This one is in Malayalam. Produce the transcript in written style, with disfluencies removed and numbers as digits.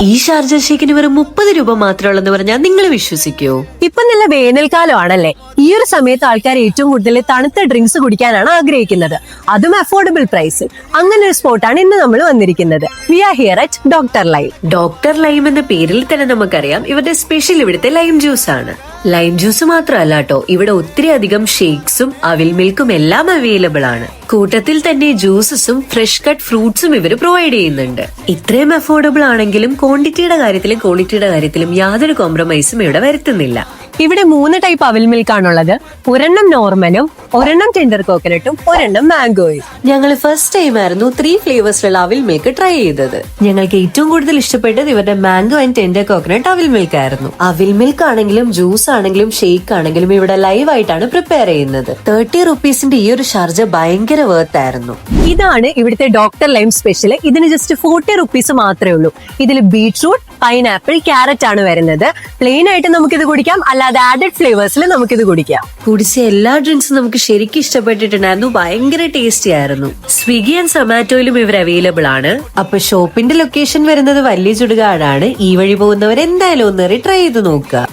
ഈ ഷാർജ ഷേക്കിന് വെറും 30 രൂപ മാത്രമുള്ളെന്ന് പറഞ്ഞാൽ നിങ്ങൾ വിശ്വസിക്കുവോ? ഇപ്പൊ നല്ല വേനൽക്കാലമാണല്ലേ, ഈ ഒരു സമയത്ത് ആൾക്കാർ ഏറ്റവും കൂടുതൽ തണുത്ത ഡ്രിങ്ക്സ് കുടിക്കാനാണ് ആഗ്രഹിക്കുന്നത്, അതും അഫോർഡബിൾ പ്രൈസിൽ. അങ്ങനെ ഒരു സ്പോട്ടാണ് ഇന്ന് നമ്മൾ വന്നിരിക്കുന്നത്. We are here at doctor lime. Doctor lime എന്ന പേരിൽ തന്നെ നമുക്കറിയാം ഇവരുടെ സ്പെഷ്യൽ ഇവിടുത്തെ ലൈം ജ്യൂസ് ആണ്. ലൈം ജ്യൂസ് മാത്രമല്ല കേട്ടോ, ഇവിടെ ഒത്തിരി അധികം ഷേക്സും അവിൽ മിൽക്കും എല്ലാം അവൈലബിൾ ആണ്. കൂട്ടത്തിൽ തന്നെ ജ്യൂസസും ഫ്രഷ് കട്ട് ഫ്രൂട്ട്സും ഇവർ പ്രൊവൈഡ് ചെയ്യുന്നുണ്ട്. ഇത്രയും അഫോർഡബിൾ ആണെങ്കിലും ക്വാണ്ടിറ്റിയുടെ കാര്യത്തിലും യാതൊരു കോംപ്രമൈസും ഇവിടെ വരുത്തുന്നില്ല. ഇവിടെ 3 ടൈപ്പ് അവിൽ മിൽക്കാണുള്ളത്. ഒരെണ്ണം നോർമലും, ഒരെണ്ണം ടെൻഡർ കോക്കനട്ടും, ഒരെണ്ണം മാംഗോയും. ഞങ്ങൾ ഫസ്റ്റ് ടൈം ആയിരുന്നു 3 ഫ്ലേവേഴ്സിലുള്ള അവിൽ മിൽക്ക് ട്രൈ ചെയ്തത്. ഞങ്ങൾക്ക് ഏറ്റവും കൂടുതൽ ഇഷ്ടപ്പെട്ടത് ഇവരുടെ മാംഗോ ആൻഡ് ടെൻഡർ കോക്കനട്ട് അവിൽ മിൽക്ക് ആയിരുന്നു. അവിൽ മിൽക്ക് ആണെങ്കിലും ജ്യൂസ് ആണെങ്കിലും ഷേക്ക് ആണെങ്കിലും ഇവിടെ ലൈവ് ആയിട്ടാണ് പ്രിപ്പയർ ചെയ്യുന്നത്. 30 റുപ്പീസിന്റെ ഈ ഒരു ഷാർജ ഭയങ്കര വർത്ത് ആയിരുന്നു. ഇതാണ് ഇവിടുത്തെ ഡോക്ടർ ലൈം സ്പെഷ്യൽ. ഇതിന് ജസ്റ്റ് 40 റുപ്പീസ് മാത്രമേ ഉള്ളൂ. ഇതിൽ ബീട്രൂട്ട്, പൈനാപ്പിൾ, ക്യാരറ്റ് ആണ് വരുന്നത്. പ്ലെയിൻ ആയിട്ട് നമുക്കിത് കുടിക്കാം, അല്ലാതെ ആഡഡ് ഫ്ലേവേഴ്സിൽ നമുക്കിത് കുടിക്കാം. കുടിച്ച എല്ലാ ഡ്രിങ്ക്സും നമുക്ക് ശരിക്കും ഇഷ്ടപ്പെട്ടിട്ടുണ്ടായിരുന്നു. ഭയങ്കര ടേസ്റ്റി ആയിരുന്നു. സ്വിഗ്ഗി ആൻഡ് സൊമാറ്റോയിലും ഇവർ അവൈലബിൾ ആണ്. അപ്പൊ ഷോപ്പിന്റെ ലൊക്കേഷൻ വരുന്നത് വലിയ ചുടുകാടാണ്. ഈ വഴി പോകുന്നവർ എന്തായാലും ഒന്ന് ട്രൈ ചെയ്ത് നോക്കുക.